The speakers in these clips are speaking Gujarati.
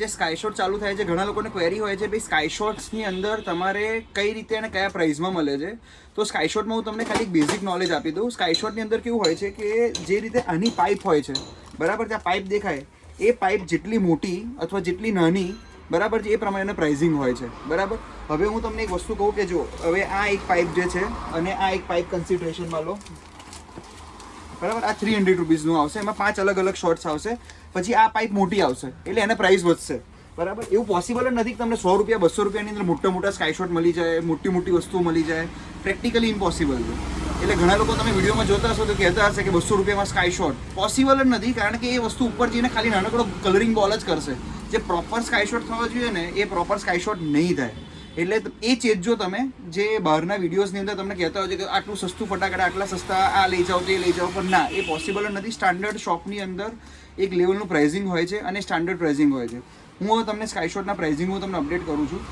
જે સ્કાય શોટ ચાલુ થાય છે, ઘણા લોકોને ક્વેરી હોય છે ભાઈ સ્કાય શોટ્સની અંદર તમારે કઈ રીતે અને કયા પ્રાઇસમાં મળે છે. તો સ્કાય શોટમાં હું તમને ખાલી બેઝિક નોલેજ આપી દઉં. સ્કાય શોટની અંદર કેવું હોય છે કે જે રીતે આની પાઇપ હોય છે, બરાબર, ત્યાં પાઇપ દેખાય, એ પાઇપ જેટલી મોટી અથવા જેટલી નાની, બરાબર છે, એ પ્રમાણે પ્રાઇઝિંગ હોય છે. બરાબર. હવે હું તમને એક વસ્તુ કહું કે જો હવે આ એક પાઇપ જે છે અને આ એક પાઇપ કન્સિડરેશનમાં લો, બરાબર, આ 300 રૂપીસનું આવશે, એમાં 5 અલગ અલગ શોર્ટ્સ આવશે. પછી આ પાઇપ મોટી આવશે એટલે એને પ્રાઇસ વધશે. બરાબર. એવું પોસિબલ જ નથી કે તમને 100 રૂપિયા 200 રૂપિયાની અંદર મોટા મોટા સ્કાય શોટ મળી જાય, મોટી મોટી વસ્તુઓ મળી જાય. પ્રેક્ટિકલી ઇમ્પોસિબલ છે. એટલે ઘણા લોકો તમે વિડીયોમાં જોતા હશો તો કહેતા હશે કે 200 રૂપિયામાં સ્કાય શોટ. પોસિબલ જ નથી, કારણ કે એ વસ્તુ ઉપર જઈને ખાલી નાનકડો કલરિંગ બોલ જ કરશે. જે પ્રોપર સ્કાય શોટ થવા જોઈએ ને એ પ્રોપર સ્કાય શોટ નહીં થાય. એટલે એ ચેતજો તમે, જે બહારના વિડીયોઝની અંદર તમને કહેતા હોય છે કે આટલું સસ્તું ફટાકડા, આટલા સસ્તા, આ લઈ જાઓ તે લઈ જાઓ, પણ ના, એ પોસિબલ જ નથી. સ્ટાન્ડર્ડ શોપની અંદર એક લેવલનું પ્રાઇઝિંગ હોય છે અને સ્ટાન્ડર્ડ પ્રાઇઝિંગ હોય છે. હું હવે તમને સ્કાય શોટના પ્રાઇઝિંગ હું તમને અપડેટ કરું છું.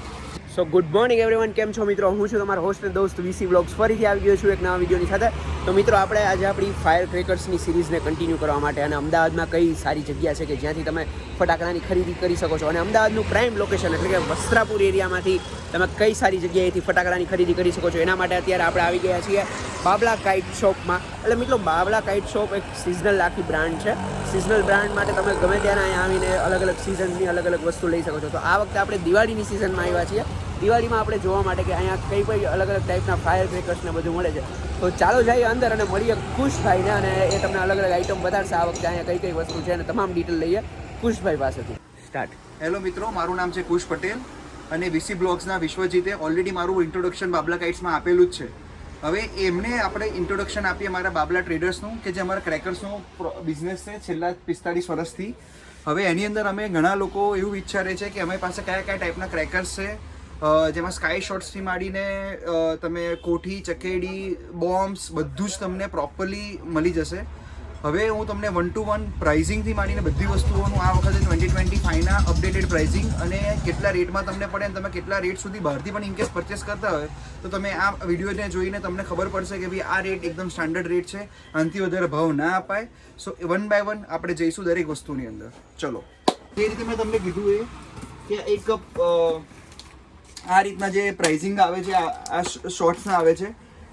સો ગુડ મોર્નિંગ એવરીવન, કેમ છો મિત્રો? હું છું તમારો હોસ્ટ અને દોસ્ત વીસી વ્લોગ્સ. ફરીથી આવી ગયો છું એક નવા વિડીયોની સાથે. તો મિત્રો, આપણે આજે આપણી ફાયર ક્રેકર્સની સિરીઝને કન્ટિન્યુ કરવા માટે અને અમદાવાદમાં કઈ સારી જગ્યા છે કે જ્યાંથી તમે ફટાકડાની ખરીદી કરી શકો છો, અને અમદાવાદનું પ્રાઇમ લોકેશન એટલે કે વસ્ત્રાપુર એરિયામાંથી તમે કઈ સારી જગ્યાએથી ફટાકડાની ખરીદી કરી શકો છો, એના માટે અત્યારે આપણે આવી ગયા છીએ બાબલા કાઇટ શોપમાં. એટલે મિત્રો, બાબલા કાઇટ શોપ એક સિઝનલ આખી બ્રાન્ડ છે. સિઝનલ બ્રાન્ડ માટે તમે ગમે ત્યારે અહીંયા આવીને અલગ અલગ સિઝનની અલગ અલગ વસ્તુ લઈ શકો છો. તો આ વખતે આપણે દિવાળીની સિઝનમાં આવ્યા છીએ. દિવાળીમાં આપણે જોવા માટે કે અહીંયા કઈ કઈ અલગ અલગ ટાઈપના ફાયર ક્રેકર્સને બધું મળે છે. તો ચાલો જઈએ અંદર અને મળીએ ખુશભાઈને, અને એ તમને અલગ અલગ આઈટમ બતાડશે આ વખતે અહીંયા કઈ કઈ વસ્તુ છે, અને તમામ ડિટેલ લઈએ ખુશભાઈ પાસેથી. સ્ટાર્ટ. હેલો મિત્રો, મારું નામ છે કુશ પટેલ અને વીસી બ્લોગ્સના વિશ્વજીતે ઓલરેડી મારું ઇન્ટ્રોડક્શન બાબલા કાઇટ્સમાં આપેલું જ છે. હવે એમને આપણે ઇન્ટ્રોડક્શન આપીએ મારા બાબલા ટ્રેડર્સનું, કે જે અમારા ક્રેકર્સનો બિઝનેસ છે છેલ્લા 45 વર્ષથી. હવે એની અંદર અમે ઘણા લોકો એવું વિચારે છે કે અમારી પાસે કયા કયા ટાઈપના ક્રેકર્સ છે, જેમાં સ્કાય શોટ્સથી માંડીને તમે કોઠી, ચકેડી, બોમ્બ્સ બધું જ તમને પ્રોપરલી મળી જશે. હવે હું તમને 1 to 1 પ્રાઇઝિંગથી માંડીને બધી વસ્તુઓનું આ વખતે 2025ના અપડેટેડ પ્રાઇઝિંગ અને કેટલા રેટમાં તમને પડે, અને તમે કેટલા રેટ સુધી બહારથી પણ ઇનકેસ પરચેસ કરતા હોય તો તમે આ વિડીયોને જોઈને તમને ખબર પડશે કે ભાઈ આ રેટ એકદમ સ્ટાન્ડર્ડ રેટ છે, આનાથી વધારે ભાવ ના અપાય. સો 1 by 1 આપણે જઈશું દરેક વસ્તુની અંદર. ચલો, જે રીતે મેં તમને કીધું એ કે એક આ રીતના જે પ્રાઇઝિંગ આવે છે, આ શોર્ટ્સના આવે છે,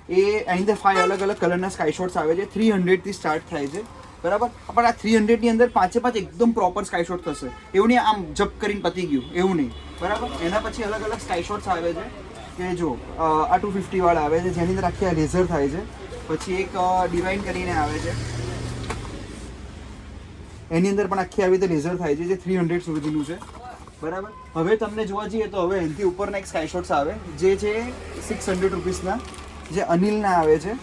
એ એની અંદર 5 અલગ અલગ કલરના સ્કાય શોટ્સ આવે છે. 300થી સ્ટાર્ટ થાય છે, બરાબર. પણ આ 300ની અંદર 5 એકદમ પ્રોપર સ્કાય શોટ થશે. એવું નહીં આમ જપ કરીને પતી ગયું, એવું નહીં, બરાબર. એના પછી અલગ અલગ સ્કાય શોટ્સ આવે છે કે જો આ 250 વાળા આવે છે, જેની અંદર આખી આ લેઝર થાય છે. પછી એક ડિવાઇન કરીને આવે છે, એની અંદર પણ આખી આવી રીતે લેઝર થાય છે, જે 300 સુધીનું છે, બરાબર. હવે તમને જોવા જઈએ તો હવે એનાથી ઉપરના એક સ્કાય શોટ્સ આવે જે છે 600 રૂપીસના, જે અનિલના આવે છે.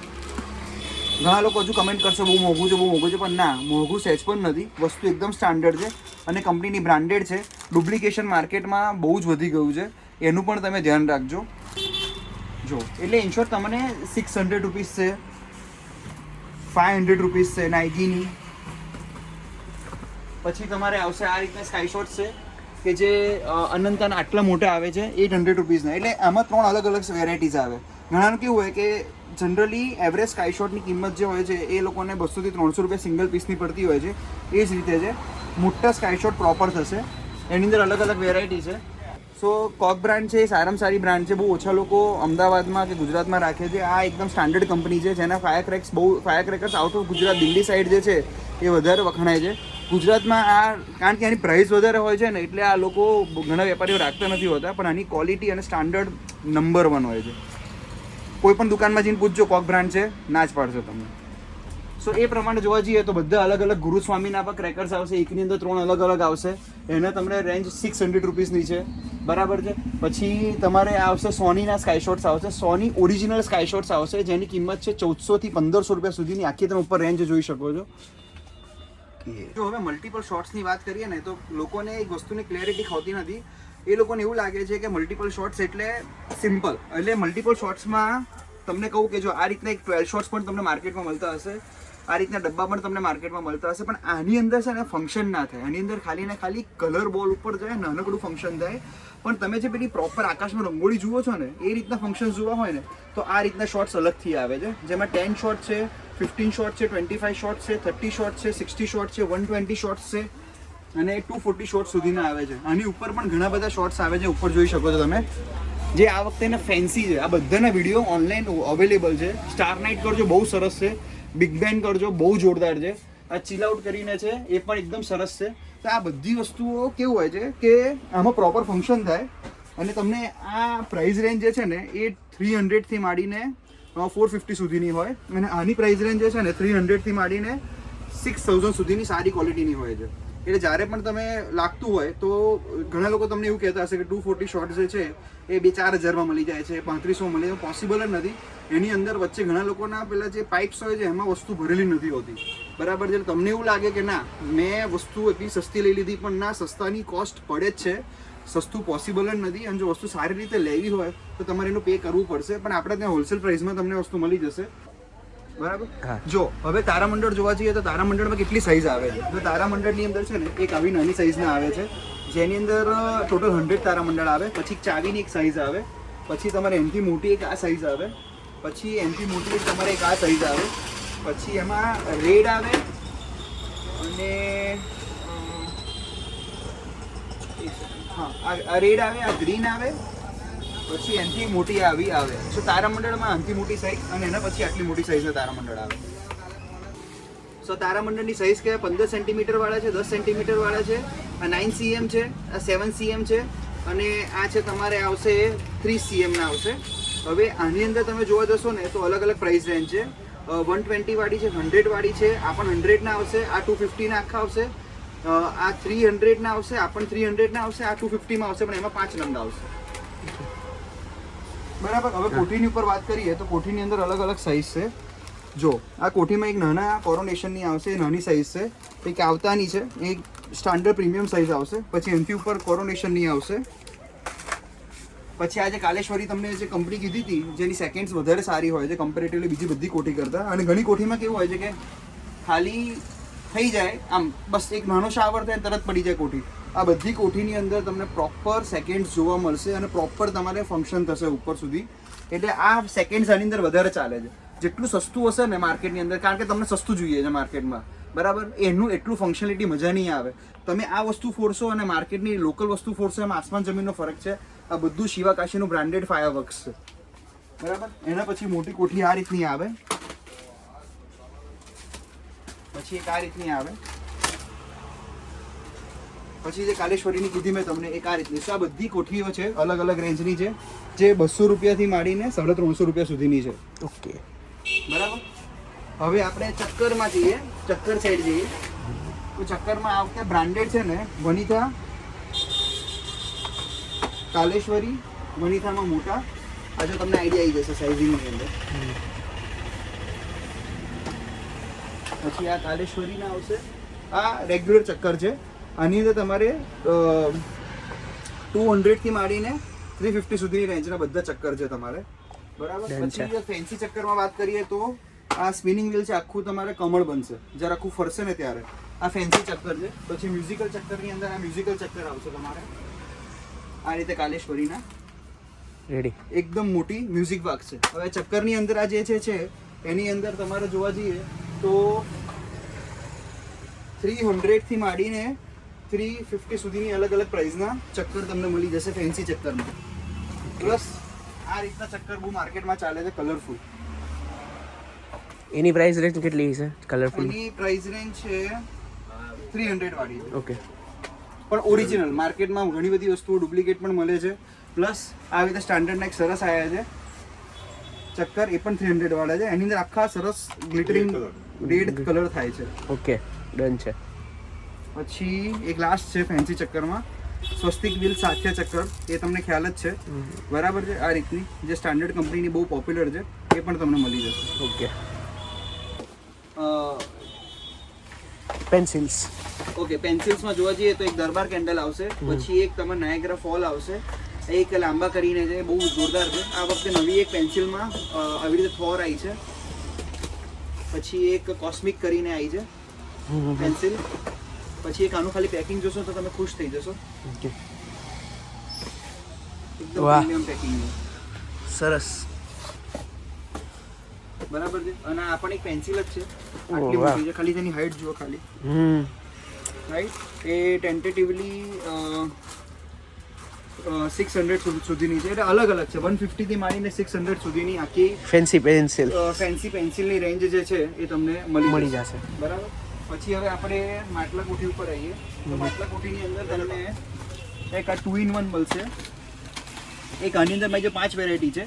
ઘણા લોકો હજુ કમેન્ટ કરશે બહુ મોંઘું છે, બહુ મોંઘું છે, પણ ના, મોંઘું સહેજ પણ નથી. વસ્તુ એકદમ સ્ટાન્ડર્ડ છે અને કંપનીની બ્રાન્ડેડ છે. ડુપ્લિકેશન માર્કેટમાં બહુ જ વધી ગયું છે, એનું પણ તમે ધ્યાન રાખજો. જો એટલે ઇન્શોર્ટ તમને 600 રૂપીસ છે, 500 રૂપીસ છે નાઇકીની. પછી તમારે આવશે આ રીતના સ્કાય શોટ્સ છે કે જે અનંતના આટલા મોટા આવે છે 800 રૂપીસના. એટલે આમાં 3 અલગ અલગ વેરાયટીઝ આવે. ઘણાનું કેવું હોય કે જનરલી એવરેજ સ્કાય શોટની કિંમત જે હોય છે એ લોકોને 200 થી 300 રૂપિયા સિંગલ પીસની પડતી હોય છે. એ જ રીતે છે મોટા સ્કાય શોટ પ્રોપર થશે. એની અંદર અલગ અલગ વેરાયટી છે. સો કોક બ્રાન્ડ છે એ સારામાં સારી બ્રાન્ડ છે. બહુ ઓછા લોકો અમદાવાદમાં કે ગુજરાતમાં રાખે છે. આ એકદમ સ્ટાન્ડર્ડ કંપની છે, જેના fire crackers out of Gujarat, Delhi side જે છે એ વધારે વખણાય છે. ગુજરાતમાં આ કારણ કે આની પ્રાઇસ વધારે હોય છે ને, એટલે આ લોકો ઘણા વેપારીઓ રાખતા નથી હોતા, પણ આની ક્વોલિટી અને સ્ટાન્ડર્ડ નંબર 1 હોય છે. કોઈ પણ દુકાનમાં જઈને પૂછજો કોક બ્રાન્ડ છે, ના જ પાડશે તમને. સો એ પ્રમાણે જોવા જઈએ તો બધા અલગ અલગ ગુરુસ્વામીના પણ ક્રેકર્સ આવશે. એકની અંદર 3 અલગ અલગ આવશે. એને તમને રેન્જ 600 રૂપીસની છે, બરાબર છે. પછી તમારે આવશે સોનીના સ્કાય શોટ્સ આવશે. સોની ઓરિજિનલ સ્કાય શોટ્સ આવશે, જેની કિંમત છે 1400 થી 1500 રૂપિયા સુધીની. આખી તમે ઉપર રેન્જ જોઈ શકો છો. જો હવે મલ્ટિપલ શોટ્સની વાત કરીએ ને તો લોકોને એક વસ્તુની ક્લેરિટી હોતી નથી. એ લોકોને એવું લાગે છે કે મલ્ટિપલ શોટ્સ એટલે સિમ્પલ. એટલે મલ્ટિપલ શોટ્સમાં તમને કહું કે જો આ રીતના એક 12 શોટ્સ પણ તમને માર્કેટમાં મળતા હશે, આ રીતના ડબ્બા પણ તમને માર્કેટમાં મળતા હશે, પણ આની અંદર છે ને ફંક્શન ના થાય. આની અંદર ખાલી ને ખાલી કલર બોલ ઉપર જાય, નાનકડું ફંક્શન થાય. પણ તમે જે પેલી પ્રોપર આકાશમાં રંગોળી જુઓ છો ને, એ રીતના ફંક્શન જોવા હોય ને તો આ રીતના શોટ્સ અલગથી આવે છે, જેમાં 10 શોટ છે, 15 શોટ છે, 25 શોટ છે, 30 શોટ છે, 60 શોટ છે, 120 શોટ્સ છે. અને 240 શોર્ટ સુધીના આવે છે. આની ઉપર પણ ઘણા બધા શોર્ટ્સ આવે છે, ઉપર જોઈ શકો છો તમે, જે આ વખતે ફેન્સી છે. આ બધાના વિડીયો ઓનલાઈન અવેલેબલ છે. સ્ટાર નાઇટ કરજો, બહુ સરસ છે. બિગ બેન કરજો, બહુ જોરદાર છે. આ ચીલ આઉટ કરીને છે, એ પણ એકદમ સરસ છે. તો આ બધી વસ્તુઓ કેવું હોય છે કે આમાં પ્રોપર ફંક્શન થાય. અને તમને આ પ્રાઇસ રેન્જ જે છે ને એ 300 થી માંડીને 450 સુધીની હોય. અને આની પ્રાઇસ રેન્જ જે છે ને 300 થી માંડીને 6000 સુધીની સારી ક્વોલિટીની હોય છે. એટલે જ્યારે પણ તમે લાગતું હોય તો ઘણા લોકો તમને એવું કહેતા હશે કે 240 શોર્ટ જે છે એ 2-4 હજારમાં મળી જાય છે, 3500 મળી જાય. પોસિબલ જ નથી. એની અંદર વચ્ચે ઘણા લોકોના પેલા જે પાઇપ્સ હોય છે એમાં વસ્તુ ભરેલી નથી હોતી, બરાબર છે. તમને એવું લાગે કે ના મેં વસ્તુ એટલી સસ્તી લઈ લીધી, પણ ના, સસ્તાની કોસ્ટ પડે જ છે. સસ્તું પોસિબલ જ નથી. અને જો વસ્તુ સારી રીતે લેવી હોય તો તમારે એનું પે કરવું પડશે. પણ આપણે ત્યાં હોલસેલ પ્રાઇસમાં તમને વસ્તુ મળી જશે, બરાબર. જો હવે તારામંડળ જોવા જઈએ તો તારામંડળમાં કેટલી સાઇઝ આવે છે. તો તારામંડળની અંદર છે ને એક આવી નાની સાઇઝના આવે છે, જેની અંદર ટોટલ 100 તારામંડળ આવે. પછી ચાવીની એક સાઇઝ આવે. પછી તમારે એનથી મોટી એક આ સાઇઝ આવે. પછી એનથી મોટી એક તમારે એક આ સાઇઝ આવે. પછી એમાં રેડ આવે અને હા આ રેડ આવે, આ ગ્રીન આવે. પછી એનથી મોટી આવી આવે. સો તારામંડળમાં આનથી મોટી સાઇઝ અને એના પછી આટલી મોટી સાઇઝના તારામંડળ આવે. સો તારામંડળની સાઇઝ કે 15 સેન્ટીમીટર વાળા છે, 10 સેન્ટીમીટર વાળા છે, આ 9 cm છે, આ 7 cm છે, અને આ છે તમારે આવશે 30 cm ના આવશે. હવે આની અંદર તમે જોવા જશો ને તો અલગ અલગ પ્રાઇસ રેન્જ છે. 120 વાળી છે, 100 વાળી છે, આ પણ 100 ના આવશે, આ 250 ના આખા આવશે, આ 300 ના આવશે, આ પણ 300 ના આવશે, આ 250 માં આવશે, પણ એમાં 5 નંગ આવશે, બરાબર. હવે કોઠીની ઉપર વાત કરીએ તો કોઠીની અંદર અલગ અલગ સાઇઝ છે. જો આ કોઠીમાં એક નાના કોરોનેશનની આવશે, નાની સાઇઝ છે. એક આવતાની છે, એક સ્ટાન્ડર્ડ પ્રીમિયમ સાઇઝ આવશે. પછી એનાથી ઉપર કોરોનેશનની આવશે. પછી આ જે કાલેશ્વરી તમને જે કંપની કીધી હતી, જેની સેકન્ડ્સ વધારે સારી હોય છે કમ્પેરેટિવલી બીજી બધી કોઠી કરતાં. અને ઘણી કોઠીમાં કેવું હોય છે કે ખાલી થઈ જાય આમ, બસ એક નાનો શાવર થાય તરત પડી જાય કોઠી. આ બધી કોઠીની અંદર તમને પ્રોપર સેકન્ડ્સ જોવા મળશે અને પ્રોપર તમારે ફંક્શન થશે ઉપર સુધી. એટલે આ સેકન્ડ્સ આની અંદર વધારે ચાલે છે. જેટલું સસ્તું હશે ને માર્કેટની અંદર, કારણ કે તમને સસ્તું જોઈએ છે માર્કેટમાં, બરાબર, એનું એટલું ફંક્શનાલિટી મજા નહીં આવે. તમે આ વસ્તુ ફોડશો અને માર્કેટની લોકલ વસ્તુ ફોડશો, એમાં આસમાન જમીનનો ફરક છે. આ બધું શિવાકાશીનું બ્રાન્ડેડ ફાયરવર્ક્સ છે, બરાબર. એના પછી મોટી કોઠી આ રીતની આવે. પછી એક આ રીતની આવે. પછી જે કાલેશ્વરીની કીધી મેં તમને એક આ રીતની. આ બધી કોઠીઓ છે અલગ અલગ રેન્જની છે, જે 200 રૂપિયાથી માંડીને 350 રૂપિયા સુધીની છે. ઓકે, બરાબર. હવે આપણે ચક્કરમાં જઈએ, ચક્કર સાઈડ જઈએ તો ચક્કરમાં આ વખતે બ્રાન્ડેડ છે ને વનિતા, કાલેશ્વરી, વનિતામાં મોટા. આજે તમને આઈડિયા આવી જશે સાઇઝિંગની અંદર. પછી આ કાલેશ્વરીના આવશે. આ રેગ્યુલર ચક્કર છે. આની અંદર તમારે 200 થી માંડીને 350 સુધીની રેન્જના બધા ચક્કર છે તમારે, બરાબર. પછી ફેન્સી ચક્કરમાં વાત કરીએ તો આ સ્પિનિંગ વ્હીલ છે, આખું તમારે કમળ બનશે જ્યારે આખું ફરશે ને ત્યારે. આ ફેન્સી ચક્કર છે. પછી મ્યુઝિકલ ચક્કરની અંદર આ મ્યુઝિકલ ચક્કર આવશે તમારે આ રીતે કાલેશ્વરીના, રેડી, એકદમ મોટી મ્યુઝિક બોક્સ છે. હવે ચક્કરની અંદર આ જે છે એની અંદર તમારે જોવા જઈએ તો 300 થી માંડીને 350 સુધીની અલગ અલગ પ્રાઇસના ચક્કર તમને મળી જશે ફેન્સી ચક્કરમાં. પ્લસ આ રીતના ચક્કર બહુ માર્કેટમાં ચાલે છે, કલરફુલ. એની પ્રાઇસ રેન્જ કેટલી છે કલરફુલ? એની પ્રાઇસ રેન્જ છે 300 વાળી. ઓકે, પણ ઓરિજિનલ. માર્કેટમાં ઘણી બધી વસ્તુઓ ડુપ્લિકેટ પણ મળે છે. પ્લસ આ રીતે સ્ટાન્ડર્ડના એક સરસ આવ્યા છે ચક્કર, એ પણ 300 વાળા છે. એની અંદર આખા સરસ ગ્લિટરિંગ રેડ કલર થાય છે. ઓકે, ડન છે. પછી એક લાસ્ટ છે ફેન્સી ચક્કરમાં, સ્વસ્તિક વ્હીલ સાથિયા ચક્કર. એ તમને ખ્યાલ જ છે, બરાબર છે. આ રીતની જે સ્ટાન્ડર્ડ કંપનીની બહુ પોપ્યુલર છે, એ પણ તમને મળી જશે. Okay, pencils. ઓકે, પેન્સિલ્સમાં જોવા જઈએ તો એક દરબાર કેન્ડલ આવશે. પછી એક તમારે નાયગ્રા ફોલ આવશે. એક લાંબા કરીને છે, બહુ જોરદાર છે. આ વખતે નવી એક પેન્સિલમાં આવી રીતે થોર આવી છે. પછી એક કોસ્મિક કરીને આવી છે પેન્સિલ. પછી એક આનું ખાલી પેકિંગ જોશો તો તમે ખુશ થઈ જશો. ઓકે, એકદમ પ્રીમિયમ પેકિંગ છે, સરસ, બરાબર છે. અને આ પણ એક પેન્સિલ જ છે, આટલી મોટી છે. ખાલી તેની હાઈટ જુઓ ખાલી. રાઈટ એ ટેન્ટેટિવલી 600 સુધીની છે. એટલે અલગ અલગ છે. 150 થી માંડીને 600 સુધીની આખી ફેન્સી પેન્સિલની રેન્જ જે છે એ તમને મળી જશે. બરાબર. પછી હવે આપણે માટલા કોઠી ઉપર આવીએ તો માટલા કોઠીની અંદર તમને એક આ 2-in-1 મળશે. એક આની અંદર મેં જો 5 વેરાયટી છે.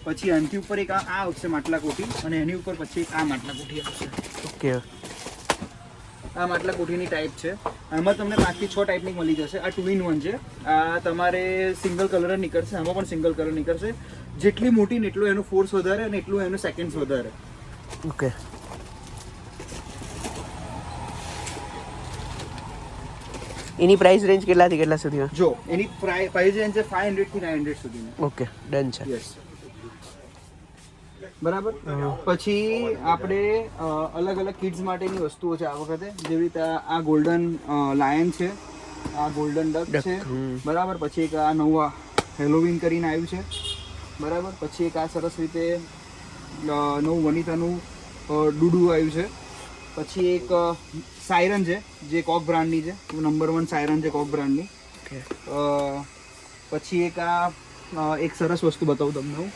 પછી આની ઉપર એક આ આવશે માટલા કોઠી અને એની ઉપર પછી એક આ માટલા કોઠી આવશે. ઓકે. આ માટલા કોઠીની ટાઈપ છે. આમાં તમને 5 થી 6 ટાઈપની મળી જશે. આ 2-in-1 છે. આ તમારે સિંગલ કલર નીકળશે. આમાં પણ સિંગલ કલર નીકળશે. જેટલી મોટી ને એટલું એનું ફોર્સ વધારે અને એટલું એનું સેકન્ડ્સ વધારે. ઓકે. એની પ્રાઇસ રેન્જ કેટલાથી કેટલા સુધી? જો એની પ્રાઇસ રેન્જ છે 500 થી 900 સુધીની. ઓકે, ડન છે. યસ. બરાબર. પછી આપણે અલગ અલગ કિડ્સ માટેની વસ્તુઓ છે આ વખતે. જેવી રીતે આ ગોલ્ડન લાયન છે, આ ગોલ્ડન ડક છે. બરાબર. પછી એક આ નવા હેલોવીન કરીને આવ્યું છે. બરાબર. પછી એક આ સરસ રીતે નવું વનિતાનું ડુડુ આવ્યું છે. પછી એક સાયરન છે જે કોક બ્રાન્ડની છે. નંબર 1 સાયરન છે કોક બ્રાન્ડની. પછી એક આ એક સરસ વસ્તુ બતાવું તમને હું.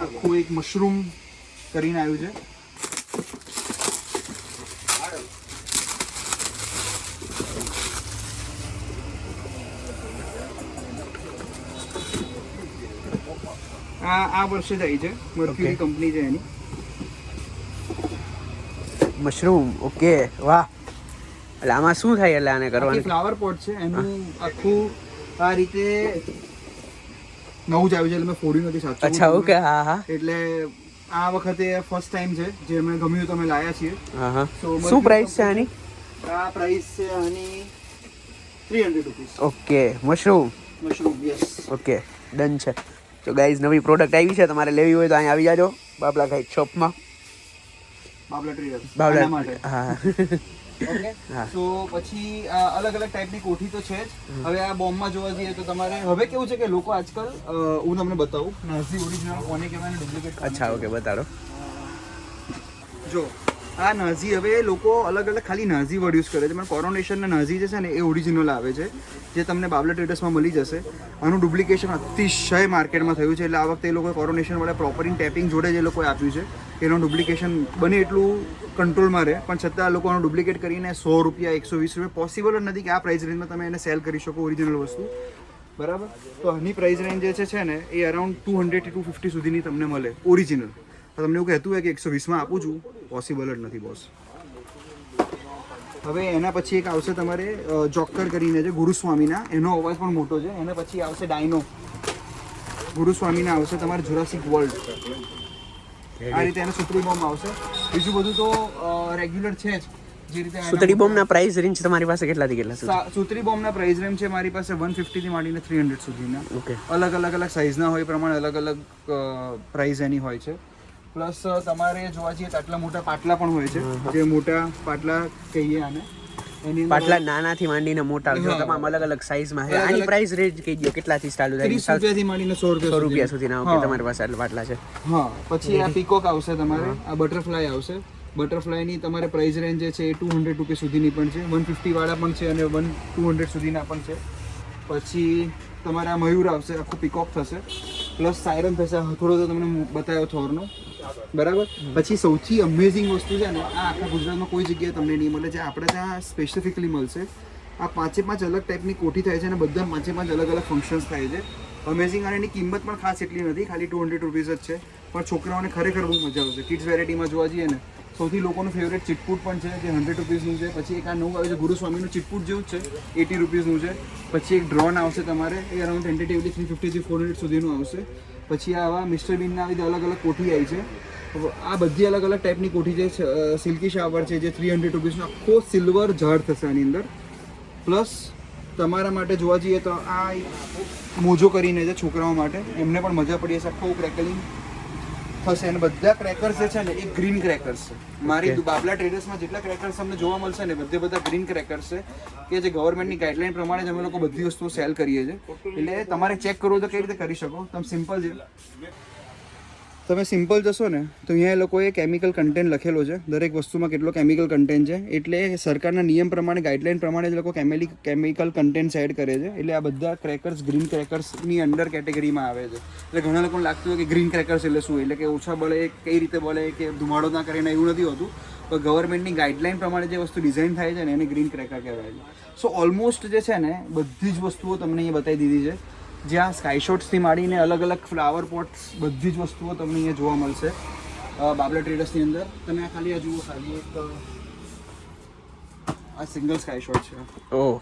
આખું એક મશરૂમ કરીને આવ્યું છે. આ વર્ષે જ આવી છે. મર્ક્યુરી કંપની છે એની. મશરૂમ. ઓકે, વાહ. એટલે આમાં શું થાય એટલે આને કરવાનું? ફ્લાવર પોટ છે એનું આખું આ રીતે નવું જ આવ્યું છે એટલે મેં ફોડ્યું નથી સાચું. અચ્છા, ઓકે. હા હા. એટલે આ વખતે ફર્સ્ટ ટાઈમ છે જે અમે ગમ્યું તો અમે લાયા છીએ. હા હા. શું પ્રાઇસ છે આની? આ પ્રાઇસ છે આની 300 rupees. Okay. Mushroom. Yes. Okay, done છે. તો ગાઈઝ, નવી પ્રોડક્ટ આવી છે. તમારે લેવી હોય તો અહીંયા આવી જાજો બાબલા ગાઈડ શોપમાં. બાબલા ટ્રેડર્સ. બાબલા માટે. હા. ઓકે. તો પછી અલગ અલગ ટાઈપની કોઠી તો છે જ. હવે આ બોમ્બમાં જોવા જઈએ તો તમારે હવે કેવું છે કે લોકો આજકાલ હું તમને બતાવું નાઝી ઓરિજિનલ કોને કહેવાય ને ડુપ્લિકેટ. અચ્છા, ઓકે, બતાડો. જો આ નાઝી હવે લોકો અલગ અલગ ખાલી નાઝી વર્ડ યુઝ કરે છે. પણ કોરોનેશન ને નાઝી જે છે ને એ ઓરિજિનલ આવે છે જે તમને બાબલા ટ્રેડર્સમાં મળી જશે. આનું ડુપ્લિકેશન અતિશય માર્કેટમાં થયું છે એટલે આ વખતે એ લોકોએ કોરોનેશન વડે પ્રોપર ટેપિંગ જોડે જ એ લોકોએ આપ્યું છે કે એનું ડુપ્લિકેશન બને એટલું કંટ્રોલમાં રહે. પણ છતાં લોકો આનું ડુપ્લિકેટ કરીને 100 રૂપિયા 120 રૂપિયા પોસિબલ જ નથી કે આ પ્રાઇસ રેન્જમાં તમે એને સેલ કરી શકો ઓરિજિનલ વસ્તુ. બરાબર. તો આની પ્રાઇસ રેન્જ જે છે ને એ અરાઉન્ડ 200 થી 250 સુધીની તમને મળે ઓરિજિનલ. તમને એવું કહેતું હોય કે 120માં આપું છું, પોસિબલ જ નથી બોસ. હવે એના પછી એક આવશે તમારે જોકર કરીને છે ગુરુસ્વામીના. એનો અવાજ પણ મોટો છે. એના પછી આવશે ડાયનો. ગુરુસ્વામીના આવશે તમારે જુરાસિક વર્લ્ડ. આ રીતે એનો સુત્રી બોમ્બ આવશે. બીજું બધું તો રેગ્યુલર છે જ. જે રીતે સુતરી બોમ્બના પ્રાઇસ રેન્જ તમારી પાસે કેટલાથી કેટલા સુધી? સુત્રી બોમ્બના પ્રાઇસ રેન્જ છે મારી પાસે 150 થી માંડીને 300 સુધીના. ઓકે. અલગ અલગ સાઇઝના હોય પ્રમાણે અલગ અલગ પ્રાઇસ એની હોય છે. પ્લસ તમારે જોવા જઈએ તો આટલા મોટા પાટલા પણ હોય છે જે મોટા પાટલા કહીએ આને. એની પાટલા નાનાથી માંડીને મોટા તમામ અલગ અલગ સાઈઝમાં છે. આની પ્રાઇસ રેન્જ કઈ ગયો કેટલાથી ચાલુ થાય? 30 રૂપિયાથી માંડીને 100 રૂપિયા સુધીના. ઓકે, તમારી પાસે આટલા પાટલા છે. હા. પછી આ પીકોક આવશે તમારે. આ બટરફ્લાય આવશે. બટરફ્લાયની તમારે પ્રાઇસ રેન્જ જે છે એ 200 રૂપિયા સુધીની પણ છે. 150 વાળા પણ છે અને 200 સુધીના પણ છે. પછી તમારે આ મયુર આવશે. આખું પીકોક થશે. પ્લસ સાયરન થશે. થોડો તો તમને બતાવ્યો થોરનો. બરાબર. પછી સૌથી અમેઝિંગ વસ્તુ છે ને આ આખા ગુજરાતમાં કોઈ જગ્યાએ તમને નહીં મળે. જે આપણે ત્યાં સ્પેસિફિકલી મળશે. આ 5 અલગ ટાઈપની કોઠી થાય છે અને બધા 5 અલગ અલગ ફંક્શન્સ થાય છે. અમેઝિંગ. અને એની કિંમત પણ ખાસ એટલી નથી, ખાલી 200 રૂપીસ જ છે. પણ છોકરાઓને ખરેખર બહુ મજા આવશે. કિડ્સ વેરાયટીમાં જોવા જઈએ ને સૌથી લોકોનું ફેવરેટ ચીટપૂટ પણ છે જે 100 રૂપીસનું છે. પછી એક આ નવું આવે છે ગુરુસ્વામીનું ચીટપૂટ જેવું જ છે, 80 રૂપીસનું છે. પછી એક ડ્રોન આવશે તમારે, એ અરાઉન્ડ ટેન્ટેટિવલી 350 થી 400 સુધીનું આવશે. પછી આવા મિસ્ટર બીનના આવી અલગ અલગ કોઠી આવી છે. આ બધી અલગ અલગ ટાઈપની કોઠી જે છે. સિલ્કી શાવર છે જે 300 રૂપીસનો આખો સિલ્વર ઝાડ થશે આની અંદર. પ્લસ તમારા માટે જોવા જઈએ તો આ મોજો કરીને છે છોકરાઓ માટે, એમને પણ મજા પડી હશે. આખું ક્રેકલિંગ થશે અને બધા ક્રેકર્સ જે છે ને એ ગ્રીન ક્રેકર્સ છે. મારી બાબલા ટ્રેડર્સમાં જેટલા ક્રેકર્સ તમને જોવા મળશે ને બધા ગ્રીન ક્રેકર્સ છે કે જે ગવર્મેન્ટની ગાઈડલાઈન પ્રમાણે જ અમે લોકો બધી વસ્તુઓ સેલ કરીએ છીએ. એટલે તમારે ચેક કરવું તો કઈ રીતે કરી શકો. તમે સિમ્પલ છે તમે સિમ્પલ જશો ને તો અહીંયા એ લોકોએ કેમિકલ કન્ટેન્ટ લખેલો છે, દરેક વસ્તુમાં કેટલો કેમિકલ કન્ટેન્ટ છે. એટલે સરકારના નિયમ પ્રમાણે, ગાઈડલાઇન પ્રમાણે જ લોકો કેમિકલ કન્ટેન્ટ એડ કરે છે. એટલે આ બધા ક્રેકર્સ ગ્રીન ક્રેકર્સની અંડર કેટેગરીમાં આવે છે. એટલે ઘણા લોકોને લાગતું હોય કે ગ્રીન ક્રેકર્સ એટલે શું, એટલે કે ઓછા બળે, કઈ રીતે બળે, કે ધુમાડો ના કરીને, એવું નથી હોતું. પણ ગવર્મેન્ટની ગાઈડલાઇન પ્રમાણે જે વસ્તુ ડિઝાઇન થાય છે ને એને ગ્રીન ક્રેકર કહેવાય છે. સો ઓલમોસ્ટ જે છે ને બધી જ વસ્તુઓ તમને અહીંયા બતાવી દીધી છે. જ્યાં સ્કાય શોટ્સથી માંડીને અલગ અલગ ફ્લાવર પોટ્સ, બધી જ વસ્તુઓ તમને અહીંયા જોવા મળશે બાબલા ટ્રેડર્સની અંદર. તમે આ ખાલી આ જુઓ, ખાલી એક આ સિંગલ સ્કાય શોટ છે. ઓહ,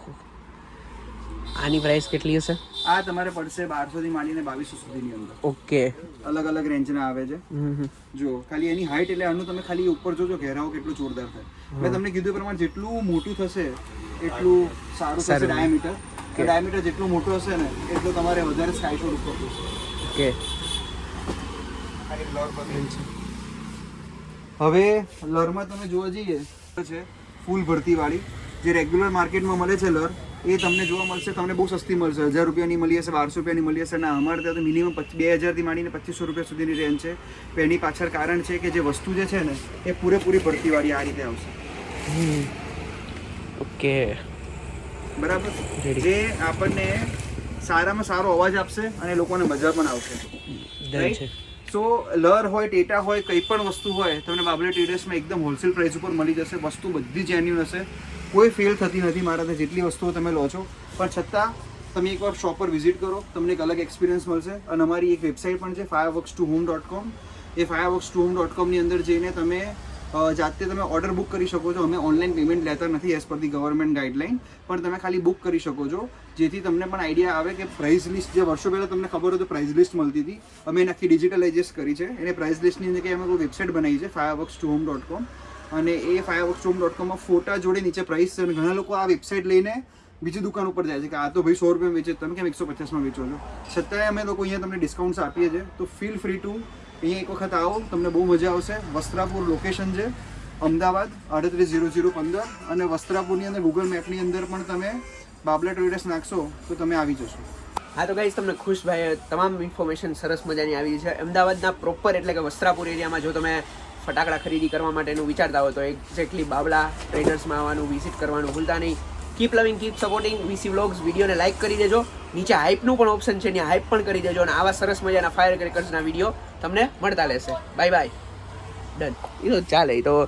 આની પ્રાઇસ કેટલી હશે? આ તમારે પડશે 1200 થી માંડીને 2200 સુધીની અંદર. ઓકે, અલગ અલગ રેન્જના આવે છે. જો ખાલી એની હાઈટ, એટલે આનું તમે ખાલી ઉપર જોજો ઘેરાવો કેટલું જોરદાર થાય. મેં તમને કીધું એ પ્રમાણે જેટલું મોટું થશે એટલું સારું થશે ડાયામીટર. ડાયામીટર જેટલું મોટું હશે ને એટલું તમારે વધારે સ્કાય શોટ ઉપર થશે. ઓકે, હવે લરમાં તમે જોવા જઈએ છે ફૂલ ભરતીવાળી, જે રેગ્યુલર માર્કેટમાં મળે છે લર, એ તમને જોવા મળશે, તમને બહુ સસ્તી મળશે. 1000 રૂપિયાની મળી હશે, 1200 રૂપિયાની મળી હશે. ના, અમારે ત્યાં તો મિનિમમ 2000 થી માંડીને 2500 રૂપિયા સુધીની રેન્જ છે. એની પાછળ કારણ છે કે જે વસ્તુ જે છે ને એ પૂરેપૂરી ભરતીવાળી આ રીતે આવશે. ઓકે, બરાબર, જે આપણને સારામાં સારો અવાજ આપશે અને લોકોને મજા પણ આવશે. સો લર હોય, ટેટા હોય, કંઈ પણ વસ્તુ હોય, તમને બાબલા ટ્રેડર્સમાં એકદમ હોલસેલ પ્રાઇસ ઉપર મળી જશે. વસ્તુ બધી જેન્યુન હશે, કોઈ ફેલ થતી નથી મારાથી. જેટલી વસ્તુઓ તમે લો છો, પણ છતાં તમે એકવાર શોપ પર વિઝિટ કરો, તમને એક અલગ એક્સપિરિયન્સ મળશે. અને અમારી એક વેબસાઇટ પણ છે fireworks2home.com. એ fireworks2home.com ની અંદર જઈને તમે જાતે તમે ઓર્ડર બુક કરી શકો છો. અમે ઓનલાઈન પેમેન્ટ લેતા નથી as per the government guideline, પણ તમે ખાલી બુક કરી શકો છો, જેથી તમને પણ આઈડિયા આવે કે પ્રાઇસ લિસ્ટ, જે વર્ષો પહેલાં તમને ખબર હોય તો પ્રાઇસ લિસ્ટ મળતી હતી, અમે આખી ડિજિટલાઇઝ કરી છે. એને પ્રાઇસ લિસ્ટની અંદર કે અમે કોઈ વેબસાઇટ બનાવી છે fireworks2home.com. અને એ fireworks2home.com ફોટા જોડે નીચે પ્રાઇસ છે. અને ઘણા લોકો આ વેબસાઇટ લઈને બીજી દુકાન ઉપર જાય છે કે આ તો ભાઈ 100 રૂપિયા વેચે, તમે કેમ 150માં વેચો છો. છતાંય અમે લોકો અહીંયા તમને ડિસ્કાઉન્ટ્સ આપીએ છીએ. તો ફીલ ફ્રી ટુ અહીંયા એક વખત આવો, તમને બહુ મજા આવશે. વસ્ત્રાપુર લોકેશન છે, અમદાવાદ 380015. અને વસ્ત્રાપુરની અંદર ગૂગલ મેપની અંદર પણ તમે બાબલા ટ્રેડર્સ નાખશો તો તમે આવી જશો. હા, તો ગાઈઝ તમને ખુશભાઈ તમામ ઇન્ફોર્મેશન સરસ મજાની આવી છે. અમદાવાદના પ્રોપર એટલે કે વસ્ત્રાપુર એરિયામાં જો તમે ફટાકડા ખરીદી કરવા માટેનું વિચારતા હોય તો એક્ઝેક્ટલી બાબલા ટ્રેડર્સમાં આવવાનું, વિઝિટ કરવાનું ભૂલતા નહીં. કીપ લવિંગ, કીપ સપોર્ટિંગ વીસી વ્લોગ્સ. વિડીયોને લાઇક કરી દેજો. નીચે હાઇપનું પણ ઓપ્શન છે, ત્યાં હાઇપ પણ કરી દેજો. અને આવા સરસ મજાના ફાયર ક્રેકર્સના વિડીયો તમને મળતા રહેશે. Bye bye. ડન. એ તો ચાલે. તો